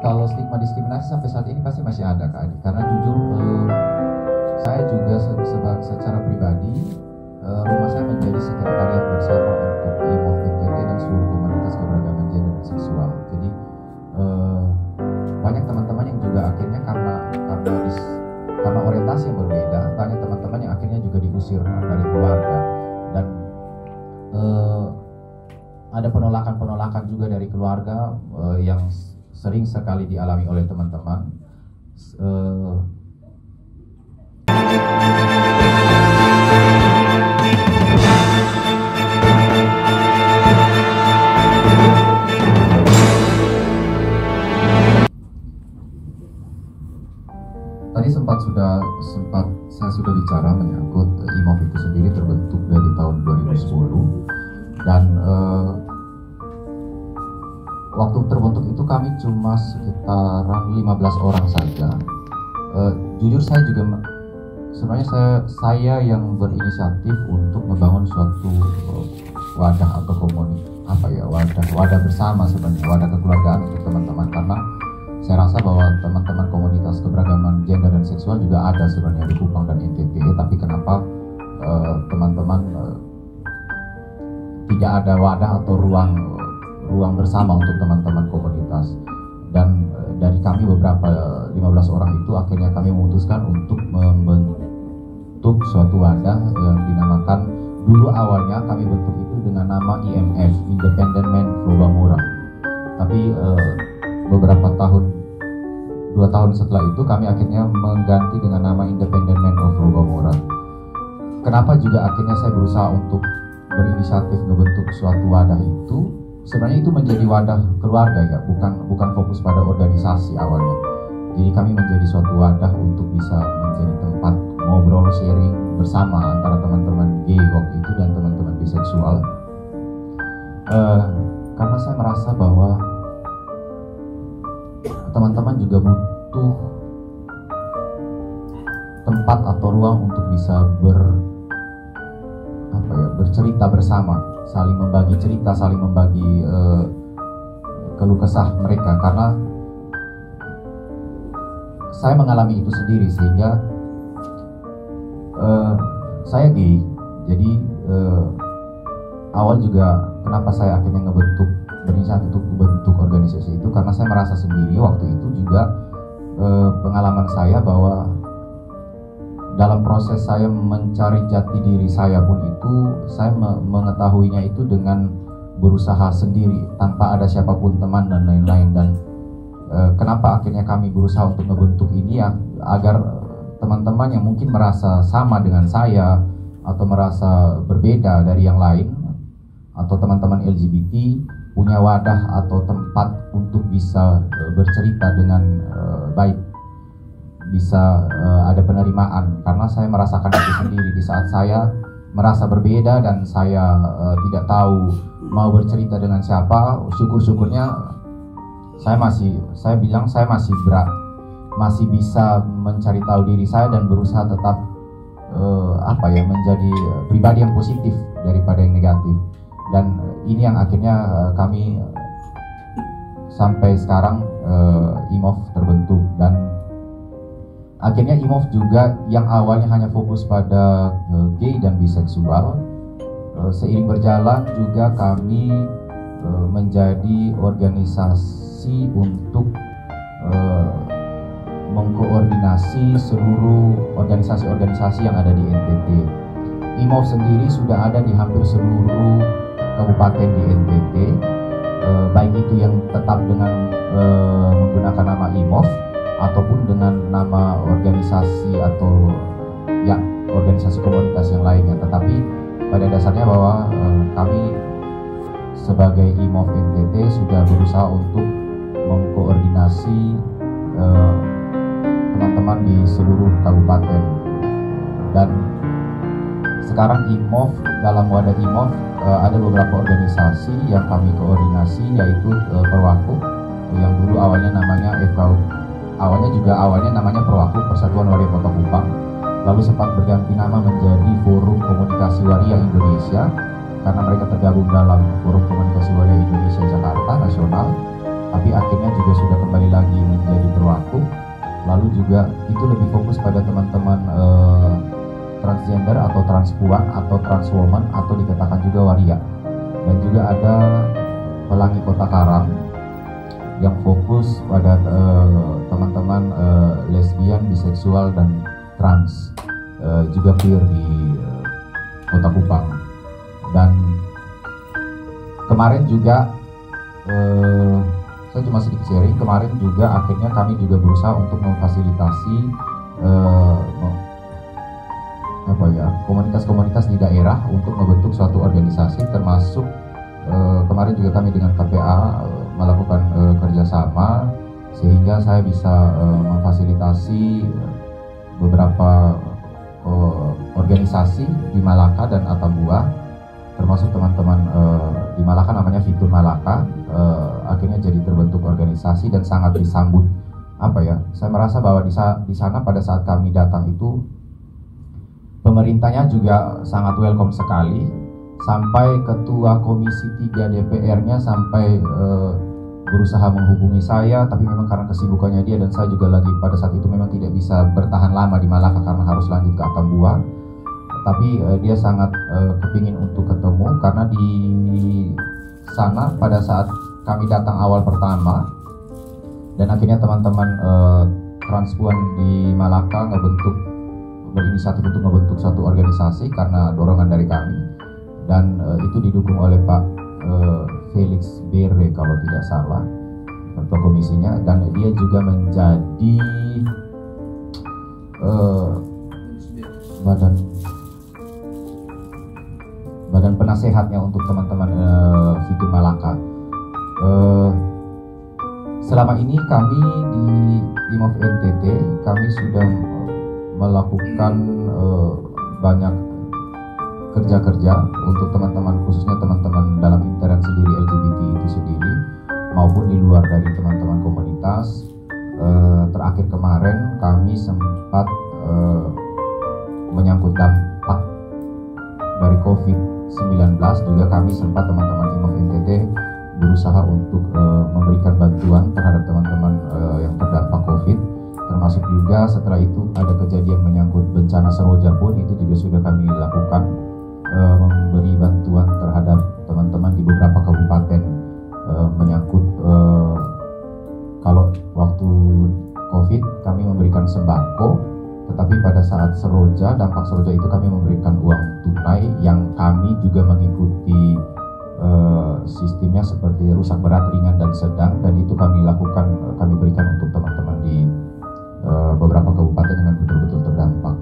Kalau stigma diskriminasi sampai saat ini pasti masih ada, Kak Adi. Karena jujur saya juga secara pribadi rumah saya menjadi sekretariat bersama untuk IMOF NTT dan seluruh komunitas keberagaman gender dan seksual. Jadi banyak teman-teman yang juga akhirnya karena orientasi yang berbeda, banyak teman-teman yang akhirnya juga diusir dari keluarga, dan ada penolakan juga dari keluarga yang sering sekali dialami oleh teman-teman. Tadi saya sudah bicara menyangkut IMOF itu sendiri terbentuk dari tahun 2010, dan waktu terbentuk itu kami cuma sekitaran 15 orang saja. Jujur saya juga sebenarnya saya yang berinisiatif untuk membangun suatu wadah atau wadah bersama, sebenarnya wadah kekeluargaan untuk teman-teman, karena saya rasa bahwa teman-teman komunitas keberagaman gender dan seksual juga ada sebenarnya di Kupang dan NTT, tapi kenapa teman-teman tidak ada wadah atau ruang bersama untuk teman-teman komunitas. Dan dari kami beberapa 15 orang itu akhirnya kami memutuskan untuk membentuk suatu wadah yang dinamakan, dulu awalnya kami bentuk itu dengan nama IMF, Independent Men Flow Bamura. Tapi beberapa tahun, 2 tahun setelah itu kami akhirnya mengganti dengan nama Independent Men of Flow Bamura. Kenapa juga akhirnya saya berusaha untuk berinisiatif membentuk suatu wadah itu? Sebenarnya itu menjadi wadah keluarga ya, bukan fokus pada organisasi awalnya. Jadi kami menjadi suatu wadah untuk bisa menjadi tempat ngobrol, sharing bersama antara teman-teman gay waktu itu dan teman-teman biseksual. Karena saya merasa bahwa teman-teman juga butuh tempat atau ruang untuk bisa bercerita bersama, saling membagi cerita, saling membagi keluh kesah mereka. Karena saya mengalami itu sendiri, sehingga saya gay. Jadi awal juga kenapa saya akhirnya berinisiatif untuk membentuk organisasi itu, karena saya merasa sendiri waktu itu juga pengalaman saya bahwa dalam proses saya mencari jati diri saya pun itu saya mengetahuinya itu dengan berusaha sendiri tanpa ada siapapun teman dan lain-lain. Dan kenapa akhirnya kami berusaha untuk membentuk ini ya, agar teman-teman yang mungkin merasa sama dengan saya atau merasa berbeda dari yang lain, atau teman-teman LGBT punya wadah atau tempat untuk bisa bercerita dengan baik, bisa ada penerimaan. Karena saya merasakan itu sendiri di saat saya merasa berbeda dan saya tidak tahu mau bercerita dengan siapa. Syukur-syukurnya saya masih bisa mencari tahu diri saya dan berusaha tetap menjadi pribadi yang positif daripada yang negatif. Dan ini yang akhirnya kami sampai sekarang IMOF terbentuk. Dan akhirnya IMOF juga yang awalnya hanya fokus pada gay dan biseksual, seiring berjalan juga kami menjadi organisasi untuk mengkoordinasi seluruh organisasi-organisasi yang ada di NTT. IMOF sendiri sudah ada di hampir seluruh kabupaten di NTT, baik itu yang tetap dengan menggunakan nama IMOF ataupun dengan nama organisasi atau ya organisasi komunitas yang lainnya. Tetapi pada dasarnya bahwa kami sebagai IMOF NTT sudah berusaha untuk mengkoordinasi teman-teman di seluruh kabupaten. Dan sekarang IMOF, dalam wadah IMOF ada beberapa organisasi yang kami koordinasi, yaitu Perwaku yang dulu awalnya namanya awalnya namanya Perwaku, Persatuan Waria Kota Kupang, lalu sempat berganti nama menjadi Forum Komunikasi Waria Indonesia karena mereka tergabung dalam Forum Komunikasi Waria Indonesia Jakarta Nasional. tapi akhirnya juga sudah kembali lagi menjadi berlaku. Lalu juga itu lebih fokus pada teman-teman transgender atau transpuan atau transwoman atau dikatakan juga waria. Dan juga ada Pelangi Kota Karang yang fokus pada teman-teman lesbian, biseksual dan trans, juga queer di Kota Kupang. Dan kemarin juga saya cuma sedikit sharing, kemarin juga akhirnya kami juga berusaha untuk memfasilitasi komunitas-komunitas di daerah untuk membentuk suatu organisasi, termasuk kemarin juga kami dengan KPA melakukan kerjasama sehingga saya bisa memfasilitasi beberapa organisasi di Malaka dan Atambua, termasuk teman-teman di Malaka namanya Fitur Malaka, akhirnya jadi terbentuk organisasi dan sangat disambut. Saya merasa bahwa di sana pada saat kami datang itu pemerintahnya juga sangat welcome sekali, sampai ketua Komisi 3 DPR-nya sampai berusaha menghubungi saya, tapi memang karena kesibukannya dia dan saya juga lagi pada saat itu memang tidak bisa bertahan lama di Malaka karena harus lanjut ke Atambua. Tapi dia sangat kepingin untuk ketemu karena di sana pada saat kami datang awal pertama dan akhirnya teman-teman transpuan di Malaka berinisiatif untuk membentuk satu organisasi karena dorongan dari kami, dan itu didukung oleh Pak Felix Bere kalau tidak salah ketua komisinya, dan dia juga menjadi badan penasehatnya untuk teman-teman Fitur Malaka. Selama ini kami di IMOF NTT kami sudah melakukan banyak kerja-kerja untuk teman-teman, khususnya teman-teman dalam interaksi diri LGBT itu sendiri maupun di luar dari teman-teman komunitas. Terakhir kemarin kami sempat menyangkut dampak dari COVID-19, juga kami sempat teman-teman IMOF NTT berusaha untuk memberikan bantuan terhadap teman-teman yang terdampak COVID, termasuk juga setelah itu ada kejadian menyangkut bencana Seroja pun itu juga sudah kami lakukan, memberi bantuan terhadap teman-teman di beberapa kabupaten menyangkut kalau waktu COVID kami memberikan sembako, tetapi pada saat Seroja, dampak Seroja itu kami memberikan uang tunai yang kami juga mengikuti sistemnya seperti rusak berat, ringan dan sedang, dan itu kami lakukan, kami berikan untuk teman-teman di beberapa kabupaten yang betul-betul terdampak.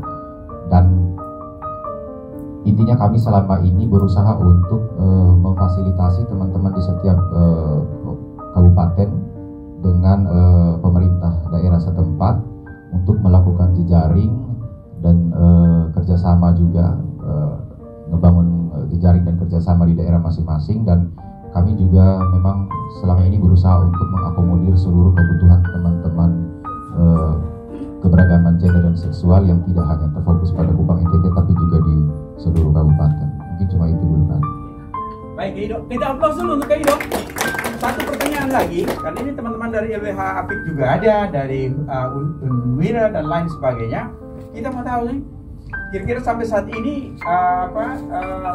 Dan intinya kami selama ini berusaha untuk memfasilitasi teman-teman di setiap kabupaten dengan pemerintah daerah setempat untuk melakukan jejaring dan kerjasama juga, ngebangun jejaring dan kerjasama di daerah masing-masing. Dan kami juga memang selama ini berusaha untuk mengakomodir seluruh kebutuhan teman-teman keberagaman gender dan seksual yang tidak hanya terfokus pada Kupang NTT tapi juga di seluruh kabupaten. Mungkin cuma itu dulu kan. Baik, Ido. Kita aplaus dulu untuk Ido. Satu pertanyaan lagi, karena ini teman-teman dari LBH Apik juga ada, dari Unwira dan lain sebagainya. Kita mau tahu nih, kira-kira sampai saat ini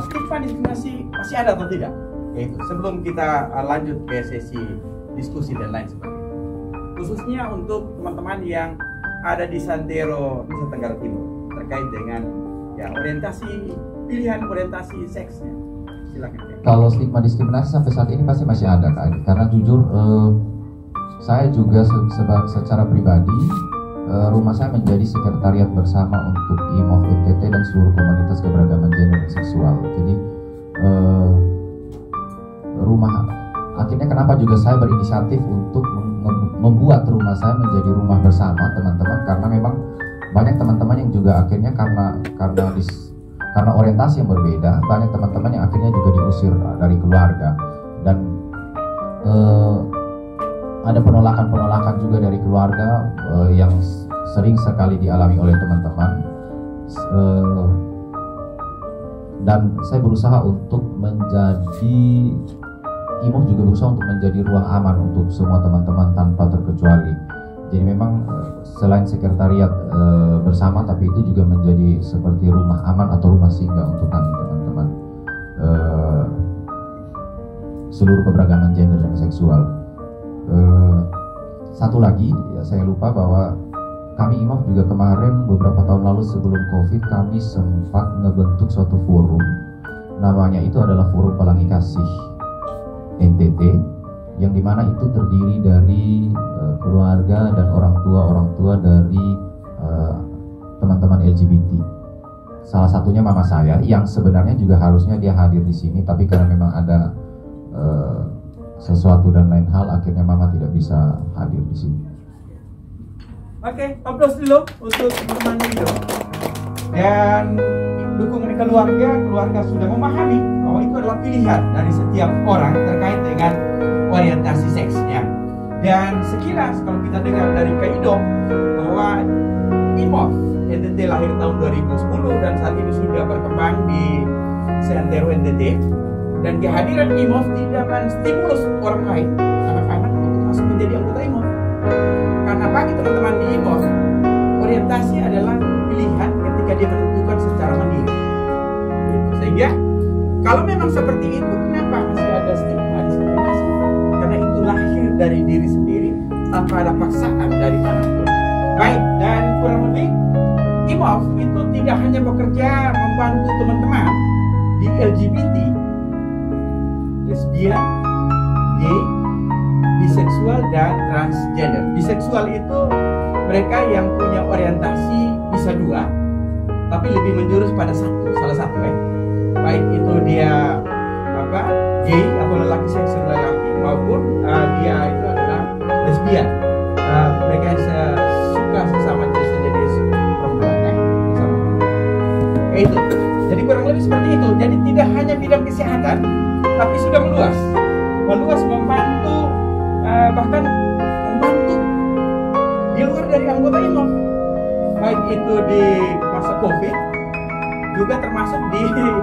stigma diskriminasi masih ada atau tidak? Yaitu sebelum kita lanjut ke sesi diskusi dan lain sebagainya. Khususnya untuk teman-teman yang ada di Santero, Nusa Tenggara Timur, terkait dengan orientasi, pilihan orientasi seksnya. Silakan. Kalau stigma diskriminasi sampai saat ini pasti masih ada, Kak Adi. Karena jujur saya juga secara pribadi rumah saya menjadi sekretariat bersama untuk IMOF NTT dan seluruh komunitas keberagaman gender dan seksual. Jadi akhirnya kenapa juga saya berinisiatif untuk membuat rumah saya menjadi rumah bersama teman-teman, karena memang banyak teman-teman yang juga akhirnya karena orientasi yang berbeda, banyak teman-teman yang akhirnya juga diusir dari keluarga, dan ada penolakan juga dari keluarga yang sering sekali dialami oleh teman-teman, dan saya berusaha untuk menjadi IMOF juga berusaha untuk menjadi ruang aman untuk semua teman-teman tanpa terkecuali. Jadi memang selain sekretariat bersama, tapi itu juga menjadi seperti rumah aman atau rumah singgah untuk kami teman-teman seluruh keberagaman gender dan seksual. Satu lagi ya, saya lupa bahwa kami IMOF juga kemarin beberapa tahun lalu sebelum COVID kami sempat ngebentuk suatu forum, namanya itu adalah Forum Pelangi Kasih NTT, yang dimana itu terdiri dari keluarga dan orang tua dari teman-teman LGBT. Salah satunya mama saya yang sebenarnya juga harusnya dia hadir di sini, tapi karena memang ada sesuatu dan lain hal, akhirnya mama tidak bisa hadir di sini. Oke, aplaus dulu untuk teman-teman itu. Dan dukungan keluarga sudah memahami bahwa itu adalah pilihan dari setiap orang terkait dengan orientasi seksnya. Dan sekilas kalau kita dengar dari Kaido bahwa IMOF NTT lahir tahun 2010 dan saat ini sudah berkembang di seantero NTT, dan kehadiran IMOF tidak menstimulus orang lain, anak-anak untuk masuk menjadi anggota IMOF. Karena bagi teman-teman di IMOF, orientasi adalah pilihan ketika dia menentukan secara mandiri. Sehingga kalau memang seperti itu, kenapa masih ada stigma diskriminasi? Karena itu lahir dari diri sendiri tanpa ada paksaan dari manapun. Baik, dan kurang lebih IMOF itu tidak hanya bekerja membantu teman-teman di LGBT, lesbian, gay, biseksual, dan transgender. Biseksual itu mereka yang punya orientasi bisa dua, tapi lebih menjurus pada salah satu ya. Baik itu dia gay atau lelaki seks lelaki, maupun dia itu adalah lesbian. Mereka yang suka sesama jenis perempuan itu. Jadi kurang lebih seperti itu. Jadi tidak hanya bidang kesehatan, tapi sudah meluas membantu, bahkan membantu di luar dari anggota IMOF, baik itu di masa COVID, juga termasuk di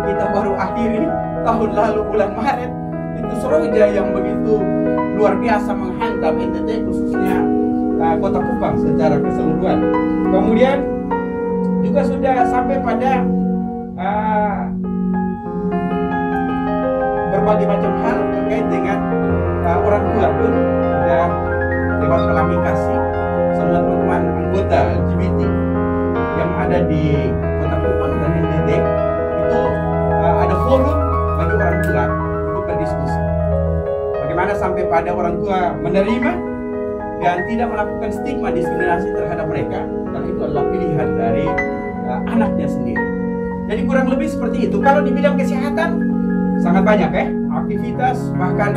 kita baru akhiri tahun lalu bulan Maret itu Seroja yang begitu luar biasa menghantam NTT, khususnya Kota Kupang secara keseluruhan. Kemudian juga sudah sampai pada berbagai macam hal terkait dengan orang tua pun sudah lewat Pelangi Kasih. Semua teman-teman anggota LGBT yang ada di Kota Kupang dan NTT itu ada forum bagi orang tua untuk berdiskusi bagaimana sampai pada orang tua menerima dan tidak melakukan stigma diskriminasi terhadap mereka, karena itu adalah pilihan dari anaknya sendiri. Jadi kurang lebih seperti itu. Kalau di bidang kesehatan sangat banyak ya aktivitas, bahkan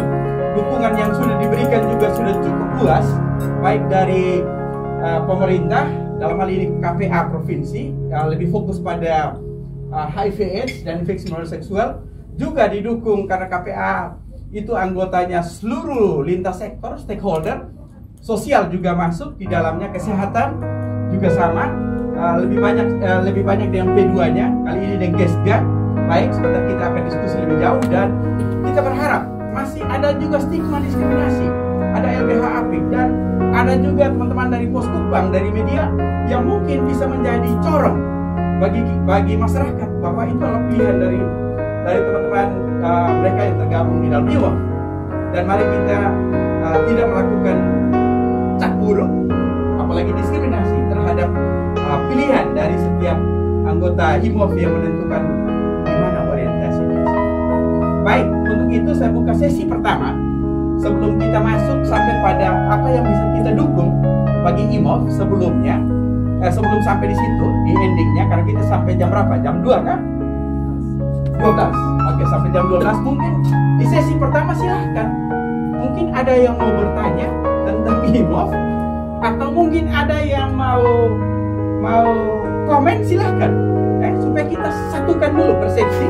dukungan yang sudah diberikan juga sudah cukup luas, baik dari pemerintah dalam hal ini KPA provinsi yang lebih fokus pada HIV/AIDS dan infeksi menular seksual, juga didukung karena KPA itu anggotanya seluruh lintas sektor stakeholder, sosial juga masuk di dalamnya, kesehatan juga sama. Lebih banyak dengan P2-nya kali ini dengan Kesga. Baik, sebentar kita akan diskusi lebih jauh, dan kita berharap masih ada juga stigma diskriminasi, ada LBH Apik, dan ada juga teman-teman dari Poskupang, dari media yang mungkin bisa menjadi corong bagi masyarakat bahwa itu adalah pilihan dari teman-teman mereka yang tergabung di dalam IMOF. Dan mari kita tidak melakukan cap buruk, apalagi diskriminasi terhadap pilihan dari setiap anggota IMOF yang menentukan di mana orientasinya. Baik, untuk itu saya buka sesi pertama. Sebelum kita masuk sampai pada apa yang bisa kita dukung bagi IMOF sebelumnya, sebelum sampai di situ di endingnya, karena kita sampai jam berapa? Jam 2 kan? 12. Oke, sampai jam 12. Mungkin di sesi pertama silahkan. Mungkin ada yang mau bertanya tentang IMOF, atau mungkin ada yang mau komen, silahkan supaya kita satukan dulu persepsi